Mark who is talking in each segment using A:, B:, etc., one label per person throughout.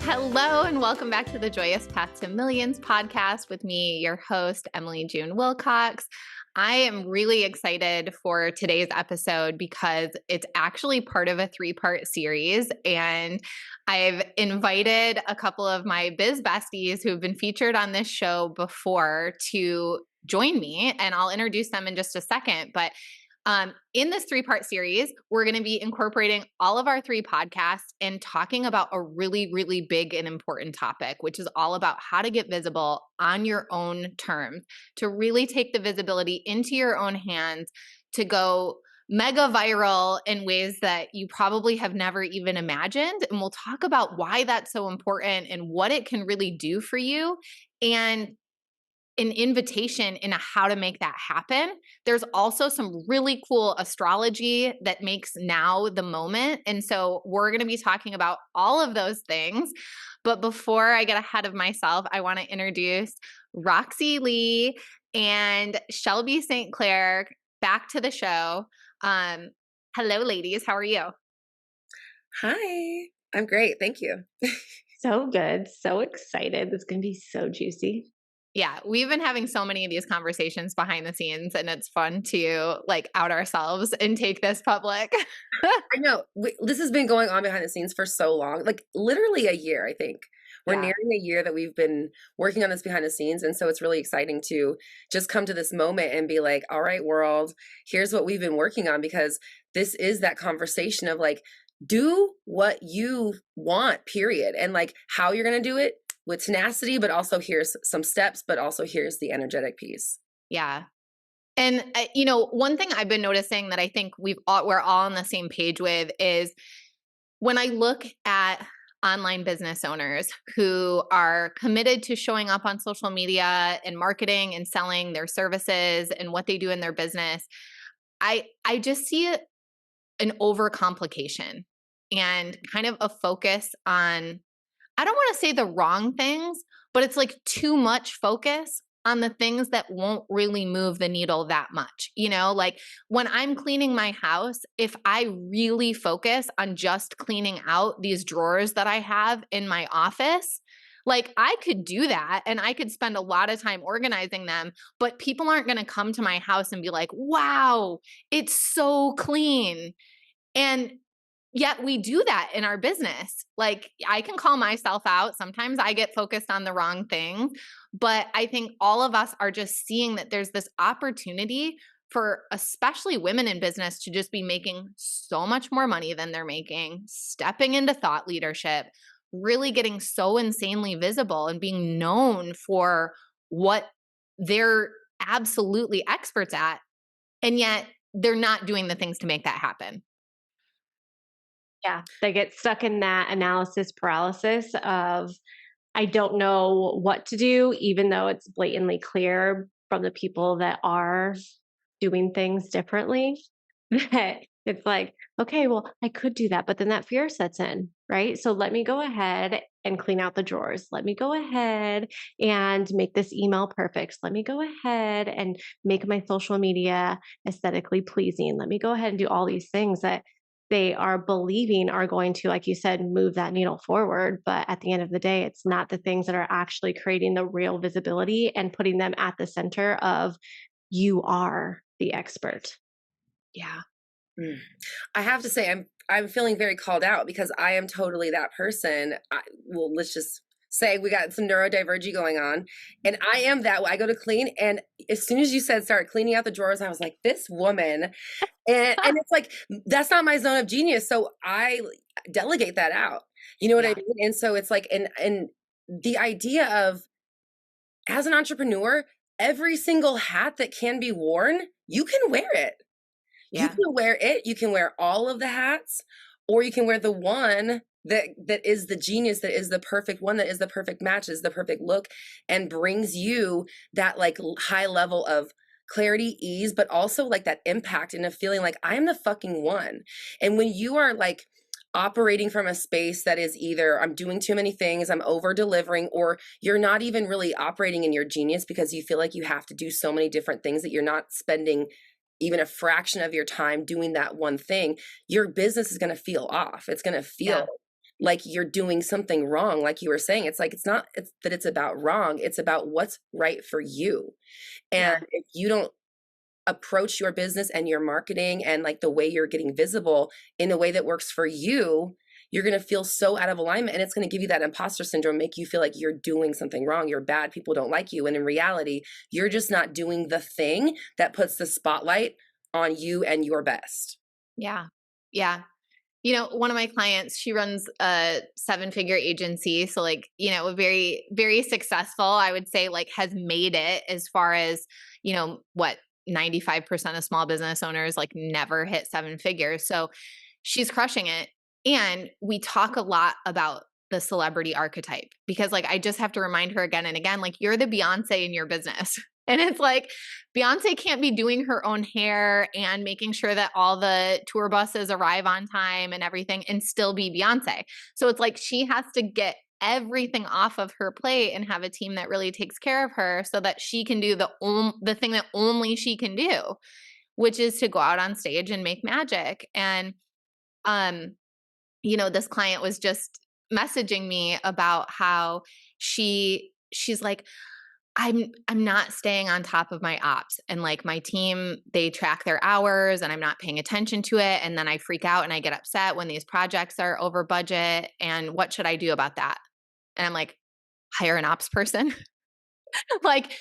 A: Hello, and welcome back to the Joyous Path to Millions podcast with me, your host, June Wilcox. I am really excited for today's episode because it's actually part of a 3-part series. And I've invited a couple of my biz besties who have been featured on this show before to join me. And I'll introduce them in just a second. But in this 3-part series, we're going to be incorporating all of our 3 podcasts and talking about a really, really big and important topic, which is all about how to get visible on your own terms, to really take the visibility into your own hands, to go mega viral in ways that you probably have never even imagined. And we'll talk about why that's so important and what it can really do for you, and an invitation into how to make that happen. There's also some really cool astrology that makes now the moment. And so we're going to be talking about all of those things. But before I get ahead of myself, I want to introduce Roxy Lee and Shelby St.clair back to the show. Hello, ladies. How are you?
B: Hi, I'm great. Thank you.
C: So good. So excited. It's going to be so juicy.
A: Yeah, we've been having so many of these conversations behind the scenes, and it's fun to out ourselves and take this public.
B: I know this has been going on behind the scenes for so long, like literally a year, I think. We're nearing a year that we've been working on this behind the scenes. And so it's really exciting to just come to this moment and be like, all right, world, here's what we've been working on, because this is that conversation of do what you want, period. And how you're going to do it with tenacity, but also here's some steps, but also here's the energetic piece.
A: Yeah. And, one thing I've been noticing that I think we're all on the same page with is when I look at online business owners who are committed to showing up on social media and marketing and selling their services and what they do in their business, I just see an overcomplication and kind of a focus on, I don't want to say the wrong things, but it's too much focus on the things that won't really move the needle that much. When I'm cleaning my house, if I really focus on just cleaning out these drawers that I have in my office, I could do that and I could spend a lot of time organizing them, but people aren't going to come to my house and be like, wow, it's so clean. And yet we do that in our business. I can call myself out. Sometimes I get focused on the wrong things, but I think all of us are just seeing that there's this opportunity for especially women in business to just be making so much more money than they're making, stepping into thought leadership, really getting so insanely visible and being known for what they're absolutely experts at. And yet they're not doing the things to make that happen.
C: Yeah, they get stuck in that analysis paralysis of, I don't know what to do, even though it's blatantly clear from the people that are doing things differently that it's okay, well, I could do that, but then that fear sets in, right? So let me go ahead and clean out the drawers. Let me go ahead and make this email perfect. Let me go ahead and make my social media aesthetically pleasing. Let me go ahead and do all these things that they are believing are going to, like you said, move that needle forward. But at the end of the day, it's not the things that are actually creating the real visibility and putting them at the center of, you are the expert.
A: Yeah.
B: I have to say, I'm feeling very called out because I am totally that person. Well, let's just say we got some neurodivergent going on, and I am that. I go to clean, and as soon as you said start cleaning out the drawers, I was like, this woman, and it's that's not my zone of genius, so I delegate that out. You know what I mean? And so it's and the idea of, as an entrepreneur, every single hat that can be worn, you can wear it. Yeah. You can wear it. You can wear all of the hats, or you can wear the one that is the genius, that is the perfect one, that is the perfect match, is the perfect look, and brings you that high level of clarity, ease, but also that impact and a feeling I'm the fucking one. And when you are operating from a space that is either I'm doing too many things, I'm over delivering, or you're not even really operating in your genius because you feel like you have to do so many different things that you're not spending even a fraction of your time doing that one thing, your business is going to feel off. It's going to feel like you're doing something wrong. Like you were saying, it's like, it's that it's about wrong. It's about what's right for you. And
A: Yeah.
B: if you don't approach your business and your marketing and like the way you're getting visible in a way that works for you, you're going to feel so out of alignment, and it's going to give you that imposter syndrome, make you feel like you're doing something wrong, you're bad, people don't like you. And in reality, you're just not doing the thing that puts the spotlight on you and your best.
A: Yeah. Yeah. One of my clients, she runs a 7-figure agency. So like, very, very successful, I would say, like has made it as far as, what 95% of small business owners like never hit 7 figures. So she's crushing it. And we talk a lot about the celebrity archetype because like I just have to remind her again and again, like you're the Beyonce in your business. And it's like Beyonce can't be doing her own hair and making sure that all the tour buses arrive on time and everything and still be Beyonce. So it's like she has to get everything off of her plate and have a team that really takes care of her so that she can do the thing that only she can do, which is to go out on stage and make magic. And um this client was just messaging me about how she's like, I'm not staying on top of my ops, and like my team, they track their hours and I'm not paying attention to it, and then I freak out and I get upset when these projects are over budget, and what should I do about that? And I'm like, hire an ops person. Like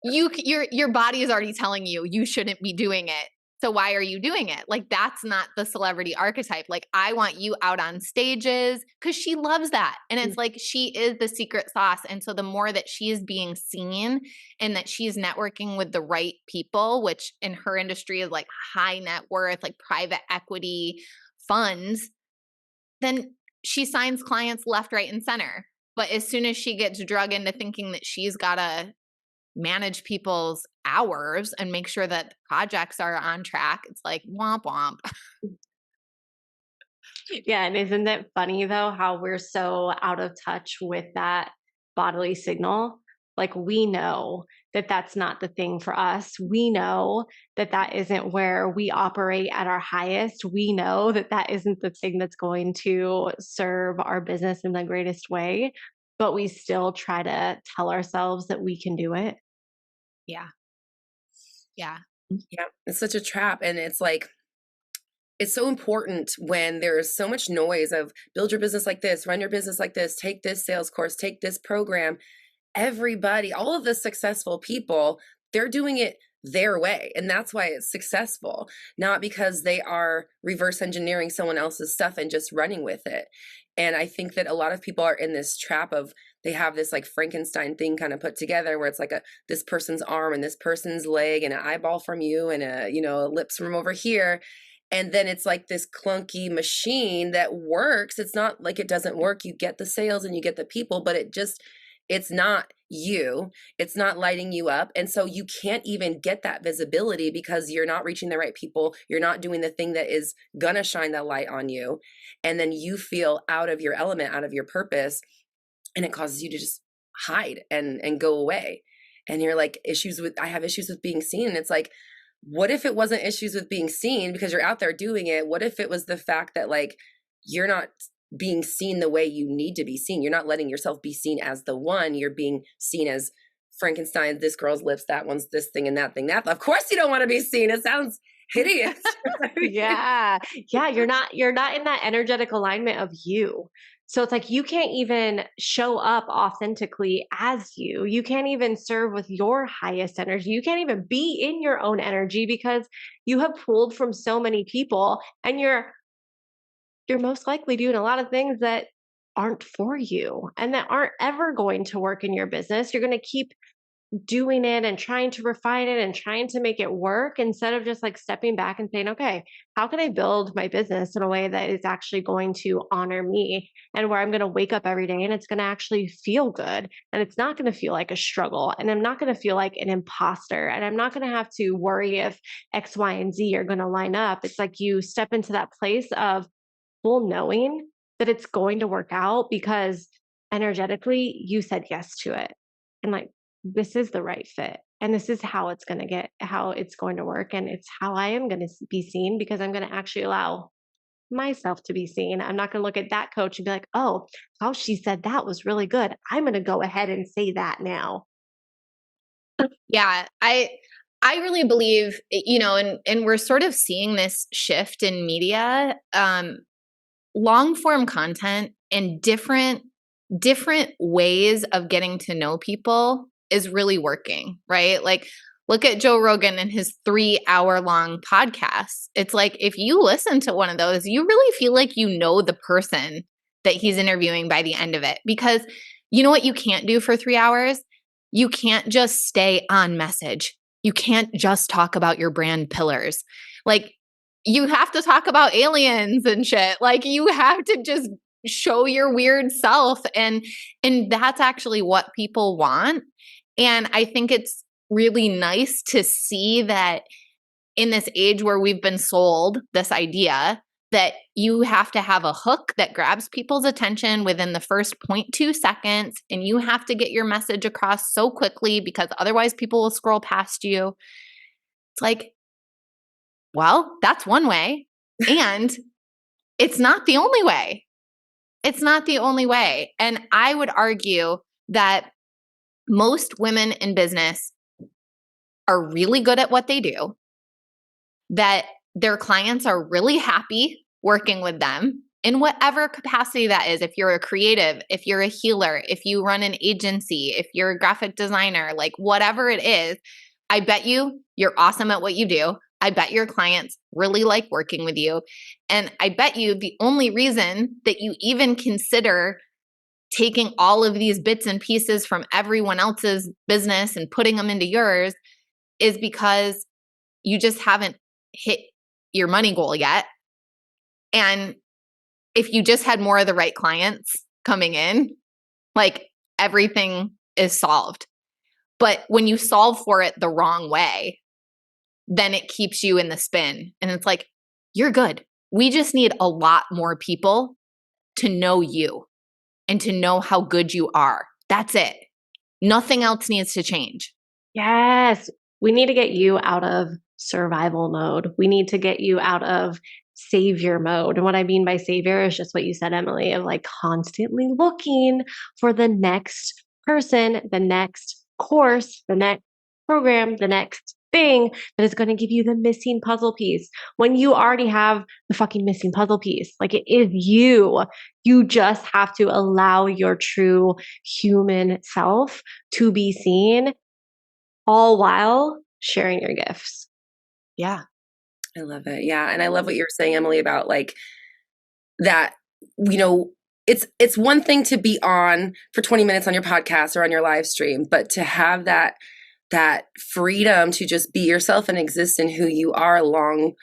A: your body is already telling you you shouldn't be doing it. So why are you doing it? Like that's not the celebrity archetype. Like I want you out on stages cuz she loves that. And it's like she is the secret sauce, and so the more that she is being seen and that she's networking with the right people, which in her industry is like high net worth, like private equity funds, then she signs clients left, right, and center. But as soon as she gets drug into thinking that she's got to manage people's hours and make sure that projects are on track, it's like womp womp.
C: Yeah, and isn't it funny though how we're so out of touch with that bodily signal? Like we know that that's not the thing for us. We know that that isn't where we operate at our highest. We know that that isn't the thing that's going to serve our business in the greatest way, but we still try to tell ourselves that we can do it.
A: Yeah. Yeah.
B: Yeah, it's such a trap. And it's like, it's so important when there's so much noise of build your business like this, run your business like this, take this sales course, take this program. Everybody, all of the successful people, they're doing it their way. And that's why it's successful, not because they are reverse engineering someone else's stuff and just running with it. And I think that a lot of people are in this trap of they have this like Frankenstein thing kind of put together where it's like this person's arm and this person's leg and an eyeball from you and a lips from over here. And then it's like this clunky machine that works. It's not like it doesn't work. You get the sales and you get the people, but it's not you. It's not lighting you up. And so you can't even get that visibility because you're not reaching the right people. You're not doing the thing that is gonna shine that light on you. And then you feel out of your element, out of your purpose, and it causes you to just hide and go away. And you're like, I have issues with being seen. And it's like, what if it wasn't issues with being seen because you're out there doing it? What if it was the fact that like you're not being seen the way you need to be seen? You're not letting yourself be seen as the one. You're being seen as Frankenstein, this girl's lips, that one's this thing and that thing. That of course you don't want to be seen. It sounds hideous.
C: Yeah. Yeah, you're not in that energetic alignment of you. So it's like you can't even show up authentically as you. You can't even serve with your highest energy. You can't even be in your own energy because you have pulled from so many people, and you're most likely doing a lot of things that aren't for you and that aren't ever going to work in your business. You're going to keep doing it and trying to refine it and trying to make it work instead of just like stepping back and saying, okay, how can I build my business in a way that is actually going to honor me, and where I'm going to wake up every day and it's going to actually feel good, and it's not going to feel like a struggle, and I'm not going to feel like an imposter, and I'm not going to have to worry if X, Y, and Z are going to line up. It's like you step into that place of full knowing that it's going to work out because energetically you said yes to it. And like, this is the right fit. And this is how it's going to work. And it's how I am going to be seen because I'm going to actually allow myself to be seen. I'm not going to look at that coach and be like, oh, how she said that was really good. I'm going to go ahead and say that now.
A: Yeah, I really believe, and we're sort of seeing this shift in media, long form content and different ways of getting to know people is really working, right? Like, look at Joe Rogan and his 3-hour long podcasts. It's like, if you listen to one of those, you really feel like you know the person that he's interviewing by the end of it. Because you know what you can't do for 3 hours? You can't just stay on message. You can't just talk about your brand pillars. Like, you have to talk about aliens and shit. Like, you have to just show your weird self, and that's actually what people want. And I think it's really nice to see that in this age where we've been sold this idea that you have to have a hook that grabs people's attention within the first 0.2 seconds, and you have to get your message across so quickly because otherwise people will scroll past you. It's like, well, that's one way, and it's not the only way. It's not the only way. And I would argue that most women in business are really good at what they do, that their clients are really happy working with them in whatever capacity that is. If you're a creative, if you're a healer, if you run an agency, if you're a graphic designer, like whatever it is, I bet you're awesome at what you do. I bet your clients really like working with you. And I bet you the only reason that you even consider taking all of these bits and pieces from everyone else's business and putting them into yours is because you just haven't hit your money goal yet. And if you just had more of the right clients coming in, like, everything is solved. But when you solve for it the wrong way, then it keeps you in the spin. And it's like, you're good. We just need a lot more people to know you and to know how good you are. That's it. Nothing else needs to change.
C: Yes. We need to get you out of survival mode. We need to get you out of savior mode. And what I mean by savior is just what you said, Emily, of like constantly looking for the next person, the next course, the next program, the next thing that is going to give you the missing puzzle piece when you already have the fucking missing puzzle piece. Like, it is you. You just have to allow your true human self to be seen, all while sharing your gifts.
A: Yeah.
B: I love it. Yeah. And I love what you're saying, Emily, about like that, it's one thing to be on for 20 minutes on your podcast or on your live stream, but to have that freedom to just be yourself and exist in who you are long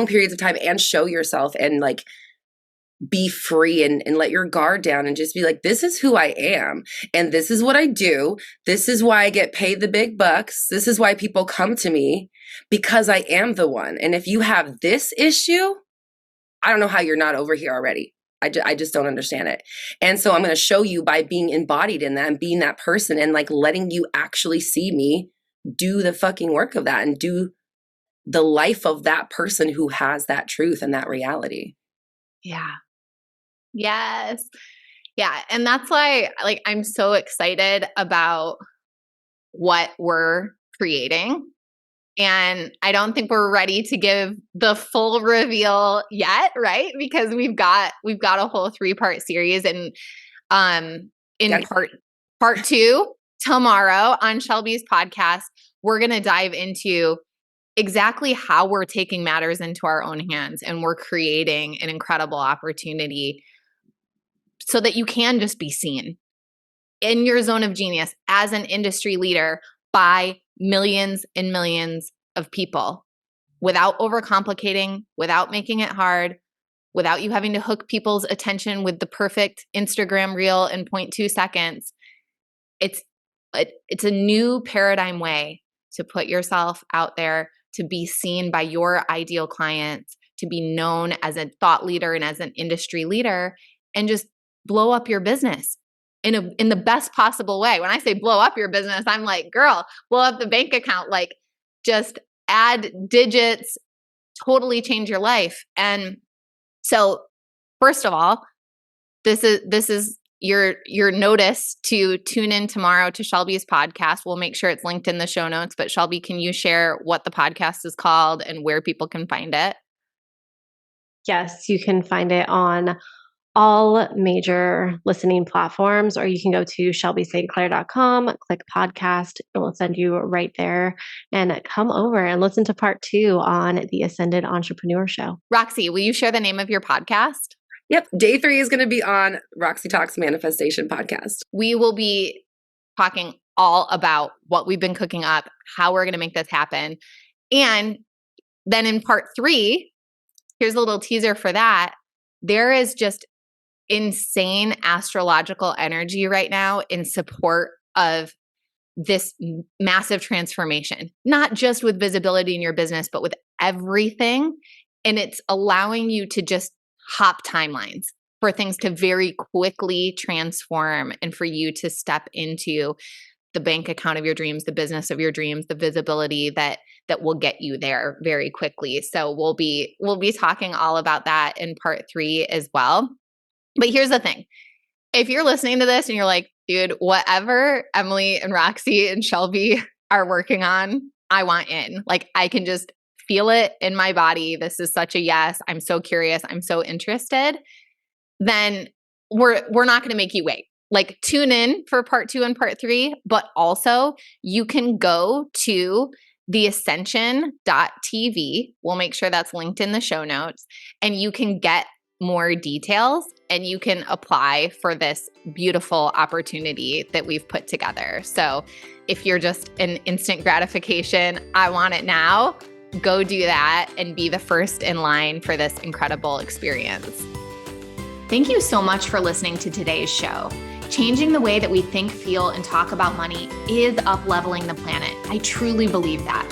B: periods of time and show yourself and like be free and let your guard down and just be like, this is who I am and this is what I do. This is why I get paid the big bucks. This is why people come to me, because I am the one. And if you have this issue, I don't know how you're not over here already. I just don't understand it. And so I'm going to show you by being embodied in that and being that person and like letting you actually see me do the fucking work of that and do the life of that person who has that truth and that reality.
A: Yeah. Yes. Yeah. And that's why, like, I'm so excited about what we're creating. And I don't think we're ready to give the full reveal yet, right? Because we've got a whole 3-part series, and in part 2 tomorrow on Shelby's podcast, we're going to dive into exactly how we're taking matters into our own hands and we're creating an incredible opportunity so that you can just be seen in your zone of genius as an industry leader by millions and millions of people without overcomplicating, without making it hard, without you having to hook people's attention with the perfect Instagram reel in 0.2 seconds. It's a new paradigm way to put yourself out there, to be seen by your ideal clients, to be known as a thought leader and as an industry leader, and just blow up your business in the best possible way. When I say blow up your business, I'm like, girl, blow up the bank account, like just add digits, totally change your life. And So first of all, this is your notice to tune in tomorrow to Shelby's podcast. We'll make sure it's linked in the show notes. But Shelby, can you share what the podcast is called and where people can find it?
C: Yes, you can find it on all major listening platforms, or you can go to shelbyst.clair.com, click podcast, it will send you right there, and come over and listen to part 2 on the Ascended Entrepreneur Show.
A: Roxy, will you share the name of your podcast?
B: Yep. Day 3 is going to be on Roxy Talks Manifestation podcast.
A: We will be talking all about what we've been cooking up, how we're going to make this happen. And then in part 3, here's a little teaser for that. There is just insane astrological energy right now in support of this massive transformation, not just with visibility in your business, but with everything. And it's allowing you to just hop timelines for things to very quickly transform and for you to step into the bank account of your dreams, the business of your dreams, the visibility that will get you there very quickly. So we'll be talking all about that in part 3 as well. But here's the thing. If you're listening to this and you're like, dude, whatever Emily and Roxy and Shelby are working on, I want in. Like, I can just feel it in my body. This is such a yes. I'm so curious. I'm so interested. Then we're not going to make you wait. Like, tune in for part 2 and part 3, but also you can go to theascension.tv. We'll make sure that's linked in the show notes, and you can get more details and you can apply for this beautiful opportunity that we've put together. So if you're just an instant gratification, I want it now, go do that and be the first in line for this incredible experience. Thank you so much for listening to today's show. Changing the way that we think, feel, and talk about money is up-leveling the planet. I truly believe that.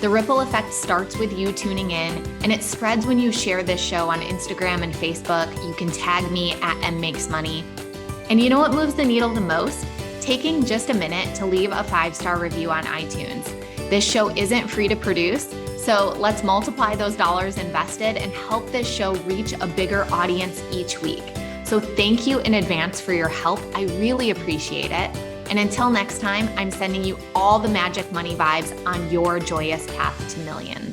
A: The ripple effect starts with you tuning in, and it spreads when you share this show on Instagram and Facebook. You can tag me at mmakesmoney. And you know what moves the needle the most? Taking just a minute to leave a 5-star review on iTunes. This show isn't free to produce, so let's multiply those dollars invested and help this show reach a bigger audience each week. So thank you in advance for your help. I really appreciate it. And until next time, I'm sending you all the magic money vibes on your joyous path to millions.